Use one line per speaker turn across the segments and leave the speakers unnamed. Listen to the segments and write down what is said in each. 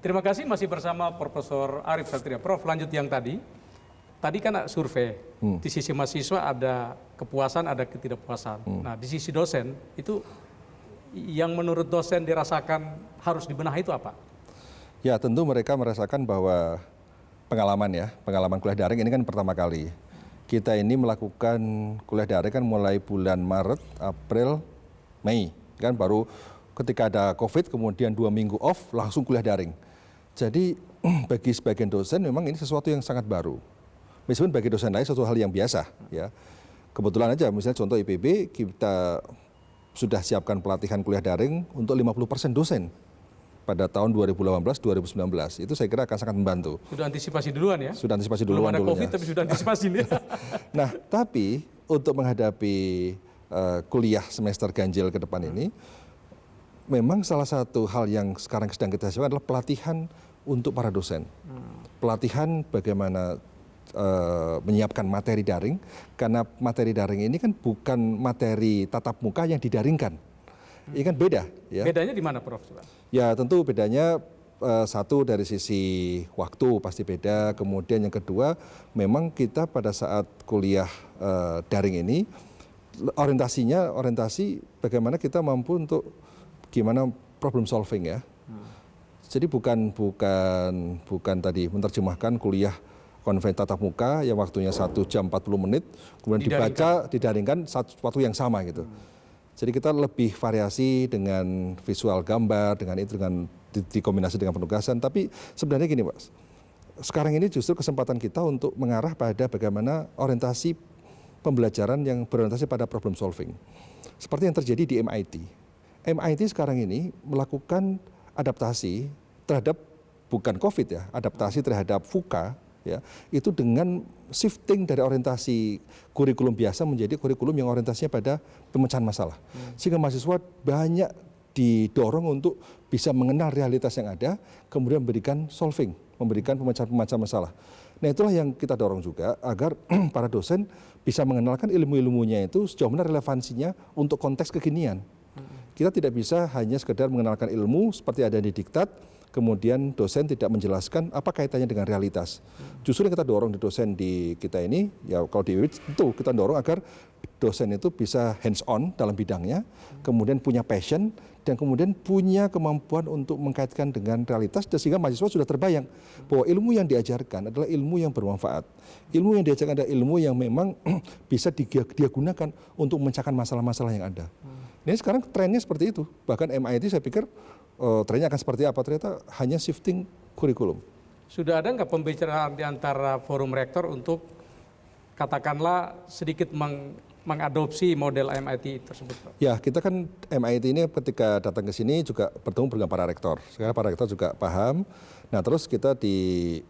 Terima kasih masih bersama Profesor Arief Satria. Prof, lanjut yang tadi. Tadi kan survei, di sisi mahasiswa ada kepuasan, ada ketidakpuasan. Nah, di sisi dosen, itu yang menurut dosen dirasakan harus dibenahi itu apa?
Ya, tentu mereka merasakan bahwa pengalaman kuliah daring ini kan pertama kali. Kita ini melakukan kuliah daring kan mulai bulan Maret, April, Mei. Kan baru ketika ada COVID, kemudian 2 minggu off, langsung kuliah daring. Jadi bagi sebagian dosen memang ini sesuatu yang sangat baru. Meskipun bagi dosen lain sesuatu hal yang biasa. Ya. Kebetulan aja misalnya contoh IPB, kita sudah siapkan pelatihan kuliah daring untuk 50% dosen pada tahun 2018-2019. Itu saya kira akan sangat membantu.
Sudah antisipasi duluan ya?
Sudah antisipasi duluan.
Belum ada COVID tapi sudah antisipasi nih.
Nah, tapi untuk menghadapi kuliah semester ganjil ke depan ini, memang salah satu hal yang sekarang sedang kita siapkan adalah pelatihan untuk para dosen. Pelatihan bagaimana menyiapkan materi daring, karena materi daring ini kan bukan materi tatap muka yang didaringkan. Ini kan beda. Ya.
Bedanya di mana, Prof?
Ya, tentu bedanya satu dari sisi waktu pasti beda. Kemudian yang kedua, memang kita pada saat kuliah daring ini, orientasi bagaimana kita mampu untuk gimana problem solving ya. Jadi bukan tadi menerjemahkan kuliah konvensi tatap muka yang waktunya 1 jam 40 menit, kemudian dibaca, didaringkan waktu yang sama gitu. Jadi kita lebih variasi dengan visual gambar, dengan itu dengan dikombinasi dengan penugasan. Tapi sebenarnya gini, Mas, sekarang ini justru kesempatan kita untuk mengarah pada bagaimana orientasi pembelajaran yang berorientasi pada problem solving. Seperti yang terjadi di MIT. MIT sekarang ini melakukan adaptasi terhadap bukan COVID ya, adaptasi terhadap VUCA ya, itu dengan shifting dari orientasi kurikulum biasa menjadi kurikulum yang orientasinya pada pemecahan masalah. Sehingga mahasiswa banyak didorong untuk bisa mengenal realitas yang ada, kemudian memberikan solving, memberikan pemecahan masalah. Nah, itulah yang kita dorong juga agar para dosen bisa mengenalkan ilmu-ilmunya itu sejauh mana relevansinya untuk konteks kekinian. Kita tidak bisa hanya sekedar mengenalkan ilmu seperti ada di diktat, kemudian dosen tidak menjelaskan apa kaitannya dengan realitas. Justru yang kita dorong di dosen di kita ini, ya kalau di IWIJ tentu kita dorong agar dosen itu bisa hands on dalam bidangnya, kemudian punya passion, dan kemudian punya kemampuan untuk mengkaitkan dengan realitas, dan sehingga mahasiswa sudah terbayang bahwa ilmu yang diajarkan adalah ilmu yang bermanfaat. Ilmu yang diajarkan adalah ilmu yang memang bisa dia gunakan untuk memecahkan masalah-masalah yang ada. Ini sekarang trennya seperti itu. Bahkan MIT saya pikir trennya akan seperti apa, ternyata hanya shifting kurikulum.
Sudah ada nggak pembicaraan di antara forum rektor untuk katakanlah sedikit mengadopsi model MIT tersebut, Pak?
Ya, kita kan MIT ini ketika datang ke sini juga bertemu dengan para rektor. Sekarang para rektor juga paham. Nah, terus kita di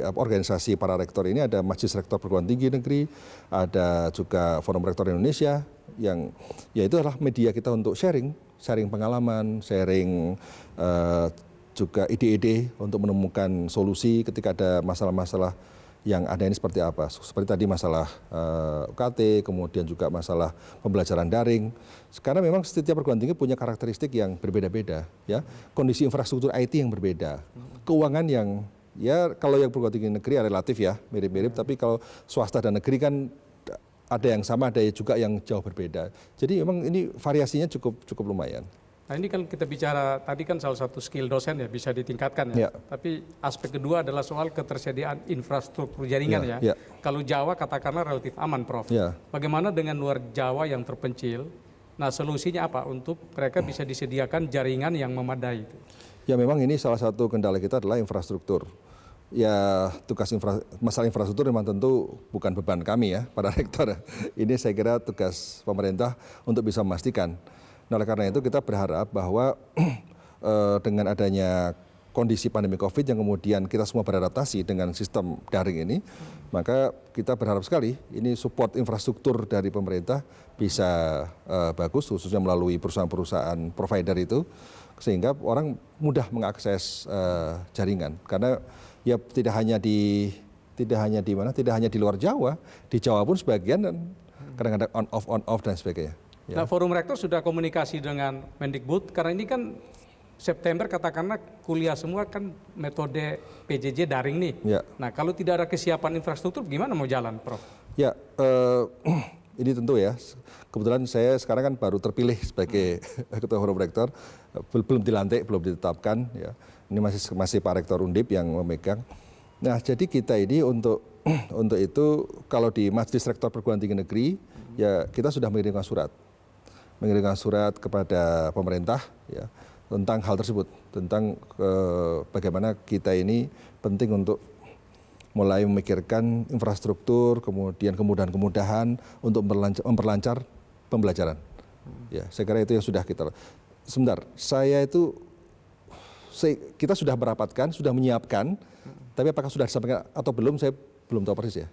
organisasi para rektor ini ada Majelis Rektor Perguruan Tinggi Negeri, ada juga Forum Rektor Indonesia, yang ya itu adalah media kita untuk sharing pengalaman, sharing juga ide-ide untuk menemukan solusi ketika ada masalah-masalah yang ada ini seperti apa. Seperti tadi masalah UKT, kemudian juga masalah pembelajaran daring. Sekarang memang setiap perguruan tinggi punya karakteristik yang berbeda-beda, ya. Kondisi infrastruktur IT yang berbeda, keuangan yang ya kalau yang perguruan tinggi negeri ya relatif ya mirip-mirip, tapi kalau swasta dan negeri kan ada yang sama, ada juga yang jauh berbeda. Jadi memang ini variasinya cukup lumayan.
Nah, ini kan kita bicara tadi kan salah satu skill dosen ya bisa ditingkatkan ya. Tapi aspek kedua adalah soal ketersediaan infrastruktur jaringan ya. Kalau Jawa katakanlah relatif aman, Prof. Bagaimana dengan luar Jawa yang terpencil? Nah, solusinya apa untuk mereka bisa disediakan jaringan yang memadai itu?
Ya, memang ini salah satu kendala kita adalah infrastruktur. Ya, masalah infrastruktur memang tentu bukan beban kami ya, para rektor. Ini saya kira tugas pemerintah untuk bisa memastikan. Nah, oleh karena itu kita berharap bahwa dengan adanya kondisi pandemi COVID yang kemudian kita semua beradaptasi dengan sistem daring ini, maka kita berharap sekali ini support infrastruktur dari pemerintah bisa bagus, khususnya melalui perusahaan-perusahaan provider itu, sehingga orang mudah mengakses jaringan. Karena ya tidak hanya di luar Jawa, di Jawa pun sebagian kadang-kadang on off dan sebagainya.
Ya. Nah, Forum Rektor sudah komunikasi dengan Mendikbud karena ini kan September katakanlah kuliah semua kan metode PJJ daring nih.
Ya.
Nah kalau tidak ada kesiapan infrastruktur gimana mau jalan, Prof?
Ya, ini tentu ya. Kebetulan saya sekarang kan baru terpilih sebagai Ketua Forum Rektor, belum dilantik, belum ditetapkan. Ya. Ini masih Pak Rektor Undip yang memegang. Nah, jadi kita ini untuk itu kalau di Majelis Rektor Perguruan Tinggi Negeri, ya kita sudah mengirimkan surat kepada pemerintah, ya, tentang hal tersebut, tentang bagaimana kita ini penting untuk mulai memikirkan infrastruktur, kemudian kemudahan-kemudahan untuk memperlancar pembelajaran. Ya, saya kira itu yang sudah kita. Sebentar, kita sudah merapatkan, sudah menyiapkan, tapi apakah sudah disampaikan atau belum, saya belum tahu persis ya.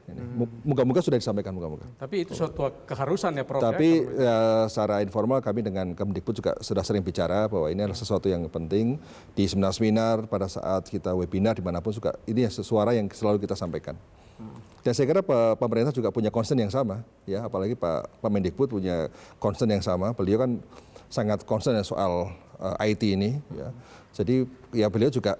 Moga-moga sudah disampaikan, moga-moga.
Tapi itu suatu keharusan ya, Prof.
Tapi ya, secara informal kami dengan Kemdikbud juga sudah sering bicara bahwa ini adalah sesuatu yang penting di seminar-seminar pada saat kita webinar dimanapun juga ini suara yang selalu kita sampaikan. Dan saya kira pemerintah juga punya concern yang sama, ya, apalagi Pak Mendikbud punya concern yang sama. Beliau kan sangat concern soal IT ini, ya. Jadi ya beliau juga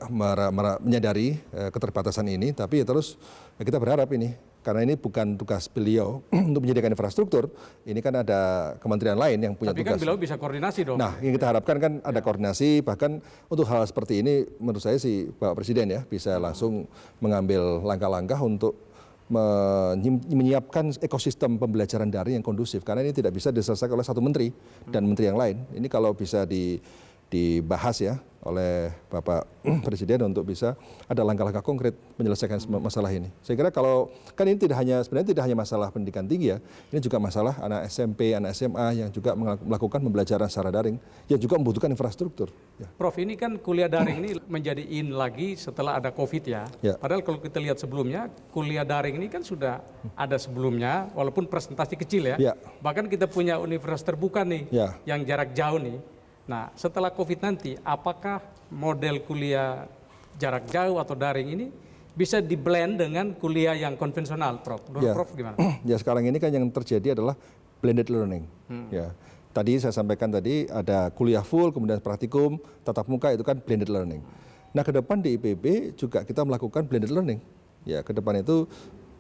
menyadari keterbatasan ini, tapi ya terus ya kita berharap ini, karena ini bukan tugas beliau untuk menyediakan infrastruktur, ini kan ada kementerian lain yang punya tugas.
Tapi kan beliau bisa koordinasi dong.
Nah, yang kita harapkan kan ada koordinasi, bahkan untuk hal seperti ini menurut saya sih Bapak Presiden ya bisa langsung mengambil langkah-langkah untuk menyiapkan ekosistem pembelajaran daring yang kondusif, karena ini tidak bisa diselesaikan oleh satu menteri dan menteri yang lain. Ini kalau bisa dibahas ya oleh Bapak Presiden untuk bisa ada langkah-langkah konkret menyelesaikan masalah ini. Saya kira kalau kan ini sebenarnya tidak hanya masalah pendidikan tinggi ya, ini juga masalah anak SMP, anak SMA yang juga melakukan pembelajaran secara daring, yang juga membutuhkan infrastruktur. Ya.
Prof, ini kan kuliah daring ini menjadi in lagi setelah ada COVID ya.
Ya.
Padahal kalau kita lihat sebelumnya, kuliah daring ini kan sudah ada sebelumnya, walaupun presentasi kecil ya.
Ya.
Bahkan kita punya universitas terbuka nih,
Ya.
yang jarak jauh nih. Nah, setelah COVID nanti, apakah model kuliah jarak jauh atau daring ini bisa di-blend dengan kuliah yang konvensional, Prof?
Ya.
Prof gimana?
Ya, sekarang ini kan yang terjadi adalah blended learning. Ya. Tadi saya sampaikan tadi ada kuliah full, kemudian praktikum, tatap muka, itu kan blended learning. Nah, ke depan di IPB juga kita melakukan blended learning. Ya, ke depan itu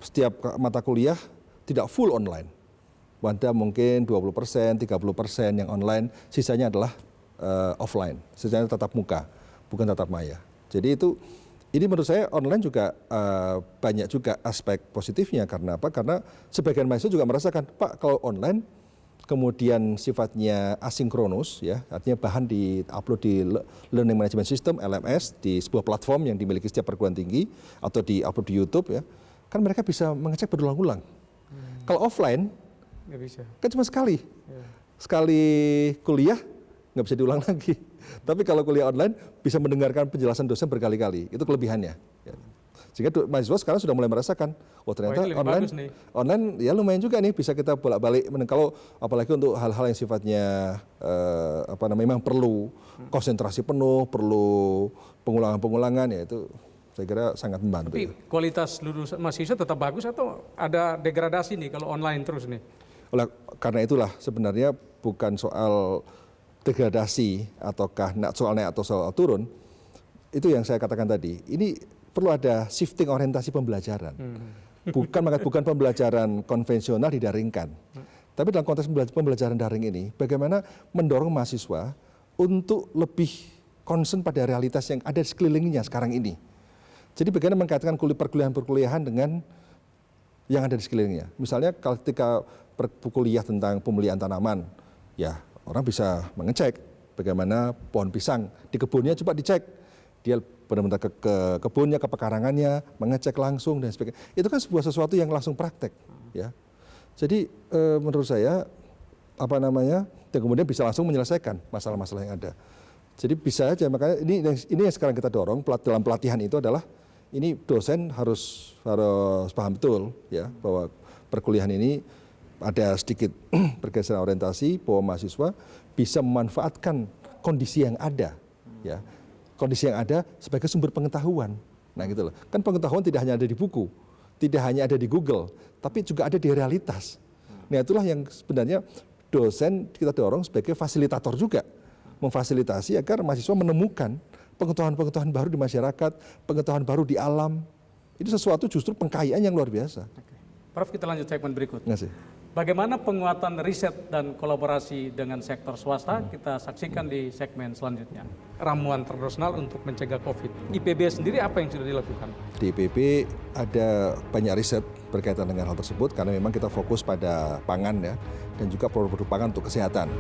setiap mata kuliah tidak full online. Ada mungkin 20%, 30% yang online, sisanya adalah offline, sisanya tatap muka, bukan tatap maya. Jadi ini menurut saya online juga banyak juga aspek positifnya. Karena apa? Karena sebagian mahasiswa juga merasakan, Pak, kalau online kemudian sifatnya asinkronus, ya, artinya bahan di-upload di Learning Management System (LMS) di sebuah platform yang dimiliki setiap perguruan tinggi atau di-upload di YouTube, ya, kan mereka bisa mengecek berulang-ulang. Kalau offline,
nggak bisa.
Kan cuma sekali kuliah nggak bisa diulang lagi. Tapi kalau kuliah online bisa mendengarkan penjelasan dosen berkali-kali, itu kelebihannya. Ya. Sehingga mahasiswa sekarang sudah mulai merasakan, ternyata online ya lumayan juga nih, bisa kita bolak-balik. Kalau apalagi untuk hal-hal yang sifatnya memang perlu konsentrasi penuh, perlu pengulangan-pengulangan, ya itu saya kira sangat membantu.
Tapi kualitas lulusan mahasiswa tetap bagus atau ada degradasi nih kalau online terus nih?
Karena itulah sebenarnya bukan soal degradasi ataukah soal naik atau soal turun, itu yang saya katakan tadi. Ini perlu ada shifting orientasi pembelajaran. Bukan pembelajaran konvensional didaringkan. Tapi dalam konteks pembelajaran daring ini, bagaimana mendorong mahasiswa untuk lebih concern pada realitas yang ada di sekelilingnya sekarang ini. Jadi bagaimana mengkaitkan perkuliahan dengan yang ada di sekelilingnya. Misalnya ketika kuliah tentang pemulihan tanaman, ya orang bisa mengecek bagaimana pohon pisang di kebunnya, coba dicek. Dia benar-benar ke kebunnya, ke pekarangannya, mengecek langsung dan sebagainya. Itu kan sesuatu yang langsung praktek, ya. Jadi menurut saya dan kemudian bisa langsung menyelesaikan masalah-masalah yang ada. Jadi bisa aja, makanya ini yang sekarang kita dorong dalam pelatihan itu adalah ini dosen harus paham betul, ya, bahwa perkuliahan ini ada sedikit pergeseran orientasi, bahwa mahasiswa bisa memanfaatkan kondisi yang ada, ya, kondisi yang ada sebagai sumber pengetahuan. Nah, gitu loh. Kan pengetahuan tidak hanya ada di buku, tidak hanya ada di Google, tapi juga ada di realitas. Nah, itulah yang sebenarnya dosen kita dorong sebagai fasilitator juga, memfasilitasi agar mahasiswa menemukan pengetahuan-pengetahuan baru di masyarakat, pengetahuan baru di alam. Itu sesuatu justru pengkayaan yang luar biasa.
Prof, kita lanjut segmen berikut.
Terima kasih.
Bagaimana penguatan riset dan kolaborasi dengan sektor swasta, kita saksikan di segmen selanjutnya. Ramuan tradisional untuk mencegah COVID. IPB sendiri apa yang sudah dilakukan?
Di IPB ada banyak riset berkaitan dengan hal tersebut karena memang kita fokus pada pangan ya, dan juga produk-produk pangan untuk kesehatan.